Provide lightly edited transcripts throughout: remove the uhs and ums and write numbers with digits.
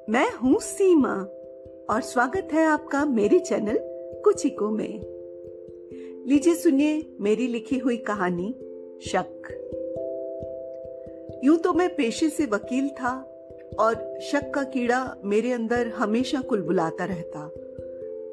मैं हूँ सीमा और स्वागत है आपका मेरे चैनल कुचिको में। लीजिए सुनिए मेरी लिखी हुई कहानी शक। यूं तो मैं पेशे से वकील था और शक का कीड़ा मेरे अंदर हमेशा कुलबुलाता रहता।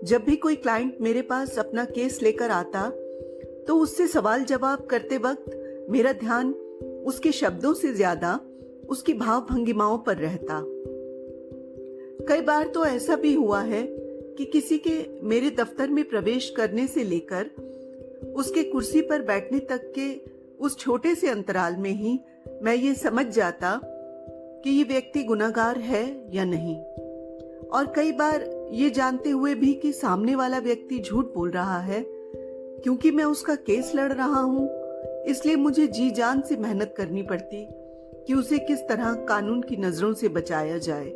जब भी कोई क्लाइंट मेरे पास अपना केस लेकर आता तो उससे सवाल जवाब करते वक्त मेरा ध्यान उसके शब्दों से ज्यादा उसकी भाव भंगिमाओं पर रहता। कई बार तो ऐसा भी हुआ है कि किसी के मेरे दफ्तर में प्रवेश करने से लेकर उसके कुर्सी पर बैठने तक के उस छोटे से अंतराल में ही मैं ये समझ जाता कि ये व्यक्ति गुनहगार है या नहीं। और कई बार ये जानते हुए भी कि सामने वाला व्यक्ति झूठ बोल रहा है, क्योंकि मैं उसका केस लड़ रहा हूं, इसलिए मुझे जी जान से मेहनत करनी पड़ती कि उसे किस तरह कानून की नजरों से बचाया जाए।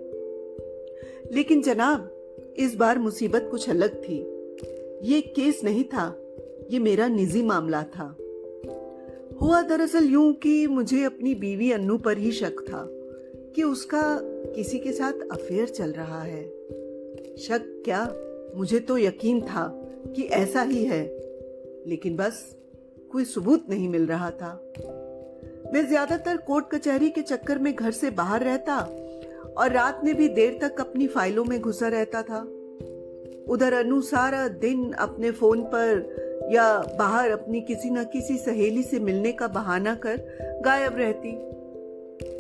लेकिन जनाब, इस बार मुसीबत कुछ अलग थी। ये केस नहीं था, ये मेरा निजी मामला था। हुआ दरअसल यूं कि मुझे अपनी बीवी अन्नू पर ही शक था कि उसका किसी के साथ अफेयर चल रहा है। शक क्या, मुझे तो यकीन था कि ऐसा ही है, लेकिन बस कोई सबूत नहीं मिल रहा था। मैं ज्यादातर कोर्ट कचहरी के चक्कर में घर से बाहर रहता और रात में भी देर तक अपनी फाइलों में घुसा रहता था। उधर अनु सारा दिन अपने फोन पर या बाहर अपनी किसी न किसी सहेली से मिलने का बहाना कर गायब रहती।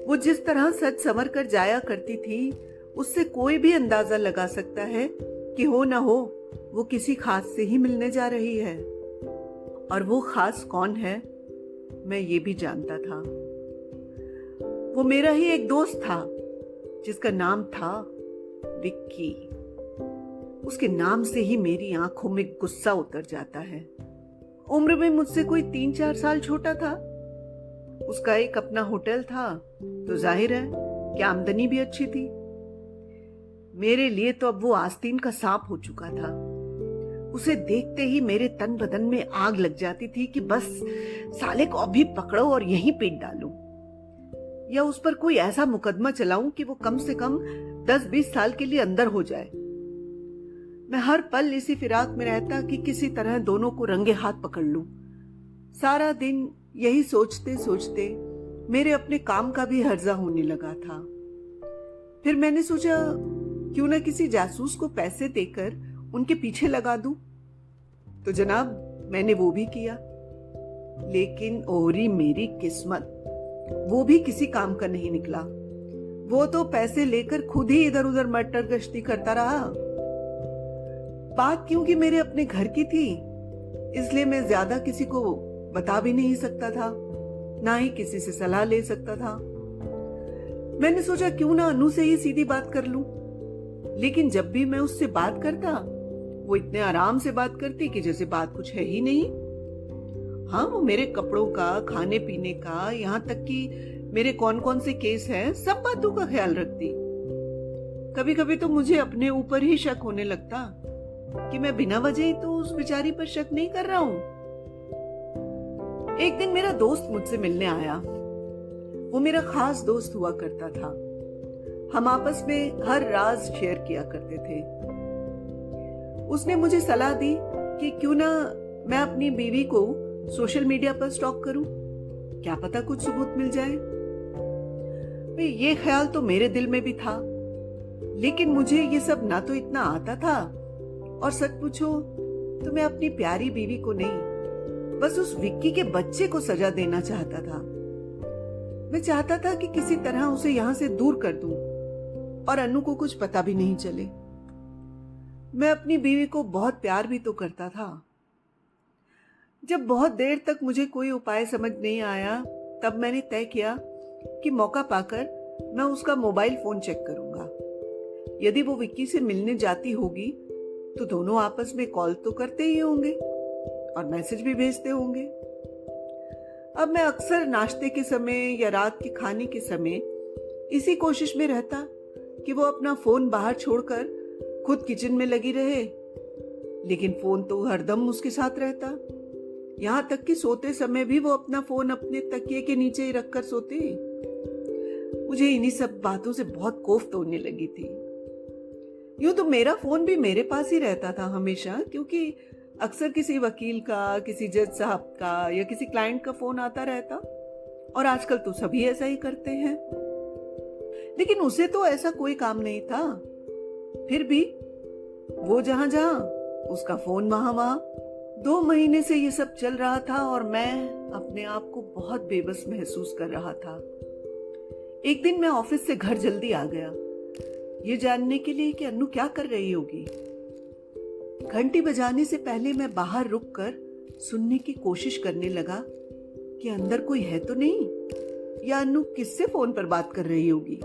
वो जिस तरह सच संवर कर जाया करती थी, उससे कोई भी अंदाजा लगा सकता है कि हो न हो वो किसी खास से ही मिलने जा रही है। और वो खास कौन है, मैं ये भी जानता था। वो मेरा ही एक दोस्त था जिसका नाम था विक्की। उसके नाम से ही मेरी आंखों में गुस्सा उतर जाता है। उम्र में मुझसे कोई 3-4 साल छोटा था। उसका एक अपना होटल था, तो जाहिर है कि आमदनी भी अच्छी थी। मेरे लिए तो अब वो आस्तीन का सांप हो चुका था। उसे देखते ही मेरे तन बदन में आग लग जाती थी कि बस साले को अभी पकड़ो और यहीं पीट डालूं, या उस पर कोई ऐसा मुकदमा चलाऊं कि वो कम से कम 10-20 साल के लिए अंदर हो जाए। मैं हर पल इसी फिराक में रहता कि किसी तरह दोनों को रंगे हाथ पकड़ लूं। सारा दिन यही सोचते सोचते मेरे अपने काम का भी हर्जा होने लगा था। फिर मैंने सोचा क्यों न किसी जासूस को पैसे देकर उनके पीछे लगा दूं। तो जनाब, मैंने वो भी किया। लेकिन ओरी मेरी किस्मत, वो भी किसी काम का नहीं निकला। वो तो पैसे लेकर खुद ही इधर उधर मटर गश्ती करता रहा। बात क्योंकि मेरे अपने घर की थी, इसलिए मैं ज्यादा किसी को बता भी नहीं सकता था, ना ही किसी से सलाह ले सकता था। मैंने सोचा क्यों ना अनु से ही सीधी बात कर लूं। लेकिन जब भी मैं उससे बात करता, वो इतने आराम से बात करती कि जैसे बात कुछ है ही नहीं। हाँ, वो मेरे कपड़ों का, खाने पीने का, यहाँ तक कि मेरे कौन कौन से केस हैं, सब बातों का ख्याल रखती। कभी कभी तो मुझे अपने ऊपर ही शक होने लगता कि मैं बिना वजह ही तो उस बेचारी पर शक नहीं कर रहा हूं। एक दिन मेरा दोस्त मुझसे मिलने आया। वो मेरा खास दोस्त हुआ करता था। हम आपस में हर राज शेयर किया करते थे। उसने मुझे सलाह दी कि क्यों ना मैं अपनी बीवी को सोशल मीडिया पर स्टॉक करूं, क्या पता कुछ सबूत मिल जाए। ये ख्याल तो मेरे दिल में भी था, लेकिन मुझे ये सब ना तो इतना आता था, और सच पूछो तो मैं अपनी प्यारी बीवी को नहीं, बस उस विक्की के बच्चे को सजा देना चाहता था। मैं चाहता था कि किसी तरह उसे यहां से दूर कर दूं और अनु को कुछ पता भी नहीं चले। मैं अपनी बीवी को बहुत प्यार भी तो करता था। जब बहुत देर तक मुझे कोई उपाय समझ नहीं आया, तब मैंने तय किया कि मौका पाकर मैं उसका मोबाइल फोन चेक करूंगा। यदि वो विक्की से मिलने जाती होगी तो दोनों आपस में कॉल तो करते ही होंगे और मैसेज भी भेजते होंगे। अब मैं अक्सर नाश्ते के समय या रात के खाने के समय इसी कोशिश में रहता कि वो अपना फोन बाहर छोड़कर खुद किचन में लगी रहे, लेकिन फोन तो हरदम उसके साथ रहता। यहां तक कि सोते समय भी वो अपना फोन अपने तकिए के नीचे ही रखकर सोती। मुझे इन्हीं सब बातों से बहुत कोफ्त होने लगी थी। यूं तो मेरा फोन भी मेरे पास ही रहता था हमेशा, क्योंकि अक्सर किसी वकील का, किसी जज साहब का या किसी क्लाइंट का फोन आता रहता, और आजकल तो सभी ऐसा ही करते हैं। लेकिन उसे तो ऐसा कोई काम नहीं था। फिर भी वो जहां जहां, उसका फोन वहां वहां। 2 महीने से ये सब चल रहा था और मैं अपने आप को बहुत बेबस महसूस कर रहा था। एक दिन मैं ऑफिस से घर जल्दी आ गया, ये जानने के लिए कि अन्नू क्या कर रही होगी। घंटी बजाने से पहले मैं बाहर रुककर सुनने की कोशिश करने लगा कि अंदर कोई है तो नहीं, या अन्नू किससे फोन पर बात कर रही होगी।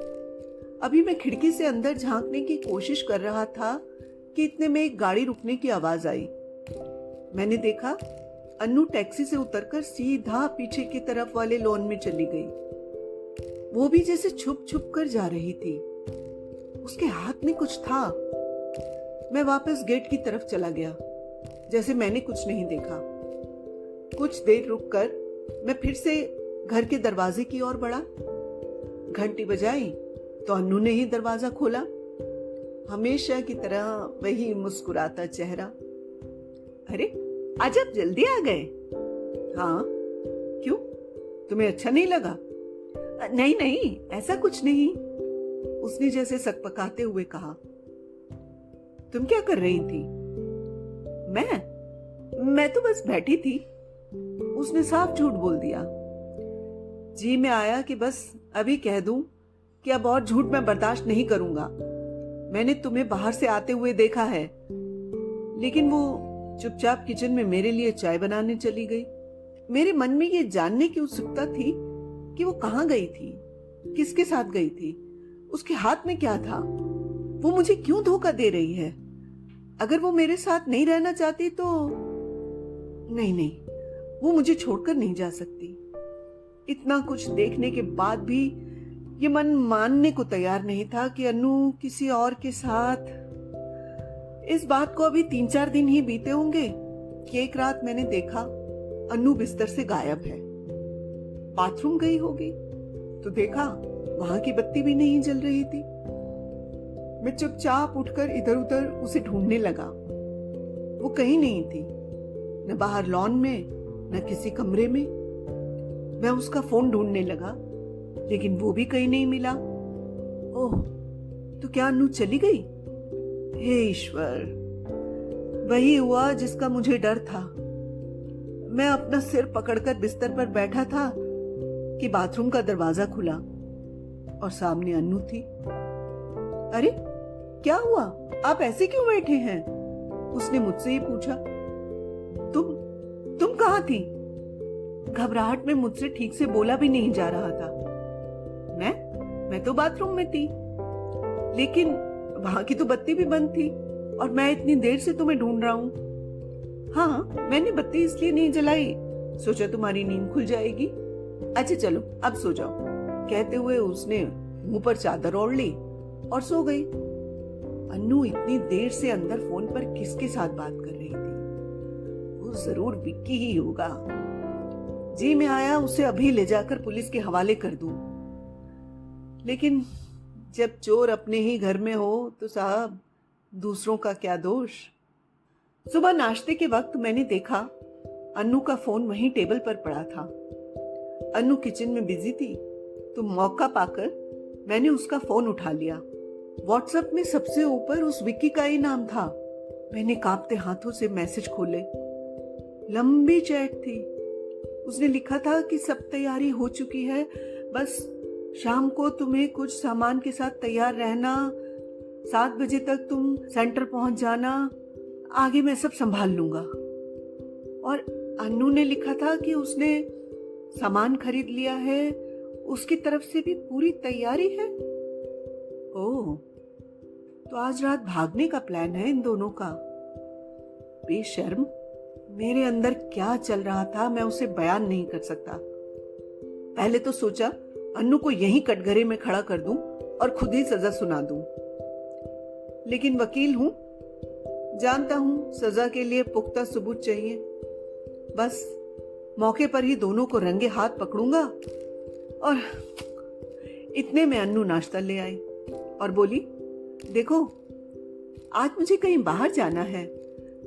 अभी मैं खिड़की से अंदर झांकने की कोशिश कर रहा था कि इतने में एक गाड़ी रुकने की आवाज आई। मैंने देखा अन्नू टैक्सी से उतरकर सीधा पीछे की तरफ वाले लॉन में चली गई। वो भी जैसे छुप छुप कर जा रही थी। उसके हाथ में कुछ था। मैं वापस गेट की तरफ चला गया, जैसे मैंने कुछ नहीं देखा। कुछ देर रुककर मैं फिर से घर के दरवाजे की ओर बढ़ा। घंटी बजाई तो अन्नू ने ही दरवाजा खोला। हमेशा की तरह वही मुस्कुराता चेहरा। अरे, आज आप जल्दी आ गए? हाँ, क्यों? तुम्हें अच्छा नहीं लगा? नहीं नहीं, ऐसा कुछ नहीं, उसने जैसे सकपकाते हुए कहा। तुम क्या कर रही थी? मैं तो बस बैठी थी, उसने साफ झूठ बोल दिया। जी में आया कि बस अभी कह दूं कि अब और झूठ मैं बर्दाश्त नहीं करूंगा। मैंने तुम्हें बाहर से आते हुए देखा है। लेकिन वो चुपचाप किचन में मेरे लिए चाय बनाने चली गई। मेरे मन में ये जानने की उत्सुकता थी कि वो कहाँ गई थी, किसके साथ गई थी, उसके हाथ में क्या था, वो मुझे क्यों धोखा दे रही है। अगर वो मेरे साथ नहीं रहना चाहती तो नहीं, वो मुझे छोड़कर नहीं जा सकती। इतना कुछ देखने के बाद भी ये मन मानने को तैयार नहीं था कि अन्नू किसी और के साथ। इस बात को अभी 3-4 दिन ही बीते होंगे कि एक रात मैंने देखा अन्नू बिस्तर से गायब है। बाथरूम गई होगी तो देखा वहां की बत्ती भी नहीं जल रही थी। मैं चुपचाप उठकर इधर उधर उसे ढूंढने लगा। वो कहीं नहीं थी, न बाहर लॉन में, न किसी कमरे में। मैं उसका फोन ढूंढने लगा, लेकिन वो भी कहीं नहीं मिला। ओह, तो क्या अन्नू चली गई? हे ईश्वर, वही हुआ जिसका मुझे डर था। मैं अपना सिर पकड़कर बिस्तर पर बैठा था कि बाथरूम का दरवाजा खुला और सामने अन्नू थी। अरे, क्या हुआ? आप ऐसे क्यों बैठे हैं? उसने मुझसे ही पूछा। तुम कहाँ थी? घबराहट में मुझसे ठीक से बोला भी नहीं जा रहा था। मैं तो बाथरूम में थी, लेकिन वहां की तो बत्ती भी बंद थी और मैं इतनी देर से तुम्हें ढूंढ रहा हूँ। हाँ, मैंने बत्ती इसलिए नहीं जलाई, सोचा तुम्हारी नींद खुल जाएगी। अच्छा चलो, अब सो जाओ, कहते हुए उसने मुंह पर चादर ओढ़ ली और सो गई। अन्नू इतनी देर से अंदर फोन पर किसके साथ बात कर रही थी? वो जरूर विक्की ही होगा। जी में आया उसे अभी ले जाकर पुलिस के हवाले कर दूं। लेकिन जब चोर अपने ही घर में हो तो साहब, दूसरों का क्या दोष। सुबह नाश्ते के वक्त मैंने देखा अन्नू का फोन वहीं टेबल पर पड़ा था। अन्नू किचन में बिजी थी तो मौका पाकर मैंने उसका फोन उठा लिया। व्हाट्सएप में सबसे ऊपर उस विक्की का ही नाम था। मैंने कांपते हाथों से मैसेज खोले। लंबी चैट थी। उसने लिखा था कि सब तैयारी हो चुकी है, बस शाम को तुम्हें कुछ सामान के साथ तैयार रहना, 7 बजे तक तुम सेंटर पहुंच जाना, आगे मैं सब संभाल लूंगा। और अन्नू ने लिखा था कि उसने सामान खरीद लिया है, उसकी तरफ से भी पूरी तैयारी है। ओह, तो आज रात भागने का प्लान है इन दोनों का। बेशर्म। मेरे अंदर क्या चल रहा था मैं उसे बयान नहीं कर सकता। पहले तो सोचा अन्नू को यहीं कटघरे में खड़ा कर दूं और खुद ही सजा सुना दूं। लेकिन वकील हूं, जानता हूं सजा के लिए पुख्ता सबूत चाहिए। बस मौके पर ही दोनों को रंगे हाथ पकड़ूंगा और इतने में अन्नू नाश्ता ले आई और बोली, देखो आज मुझे कहीं बाहर जाना है,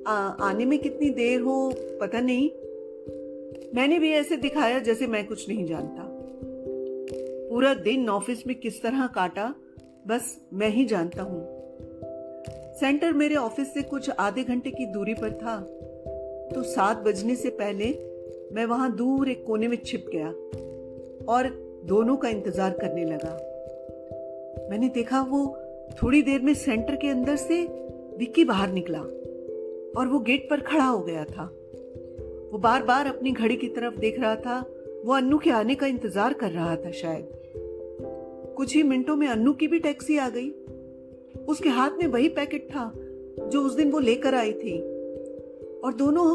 आने में कितनी देर हो पता नहीं। मैंने भी ऐसे दिखाया जैसे मैं कुछ नहीं जानता। पूरा दिन ऑफिस में किस तरह काटा बस मैं ही जानता हूं। सेंटर मेरे ऑफिस से कुछ आधे घंटे की दूरी पर था, तो 7 बजने से पहले मैं वहां दूर एक कोने में छिप गया और दोनों का इंतजार करने लगा। मैंने देखा वो थोड़ी देर में सेंटर के अंदर से विक्की बाहर निकला और वो गेट पर खड़ा हो गया था। वो बार बार अपनी घड़ी की तरफ देख रहा था। वो अन्नू के आने का इंतजार कर रहा था शायद। कुछ ही मिनटों में अन्नू की भी टैक्सी आ गई। उसके हाथ में वही पैकेट था जो उस दिन वो लेकर आई थी और दोनों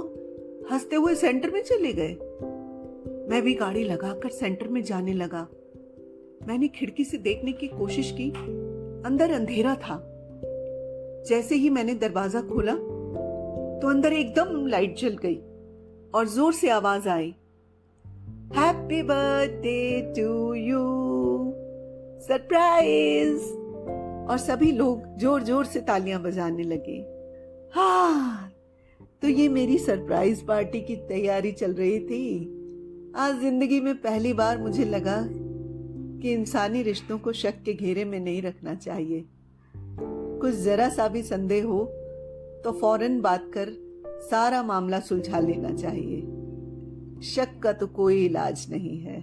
हंसते हुए सेंटर में चले गए। मैं भी गाड़ी लगाकर सेंटर में जाने लगा। मैंने खिड़की से देखने की कोशिश की, अंदर अंधेरा था। जैसे ही मैंने दरवाजा खोला तो अंदर एकदम लाइट जल गई और जोर से आवाज आई, happy birthday to you, surprise. और सभी लोग जोर जोर से तालियां बजाने लगे। हाँ, तो ये मेरी सरप्राइज पार्टी की तैयारी चल रही थी। आज जिंदगी में पहली बार मुझे लगा कि इंसानी रिश्तों को शक के घेरे में नहीं रखना चाहिए। कुछ जरा सा भी संदेह हो तो फौरन बात कर सारा मामला सुलझा लेना चाहिए। शक का तो कोई इलाज नहीं है।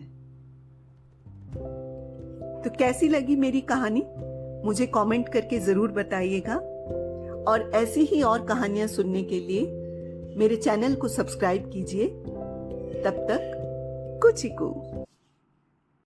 तो कैसी लगी मेरी कहानी मुझे कमेंट करके जरूर बताइएगा और ऐसी ही और कहानियां सुनने के लिए मेरे चैनल को सब्सक्राइब कीजिए। तब तक कुछ ही को।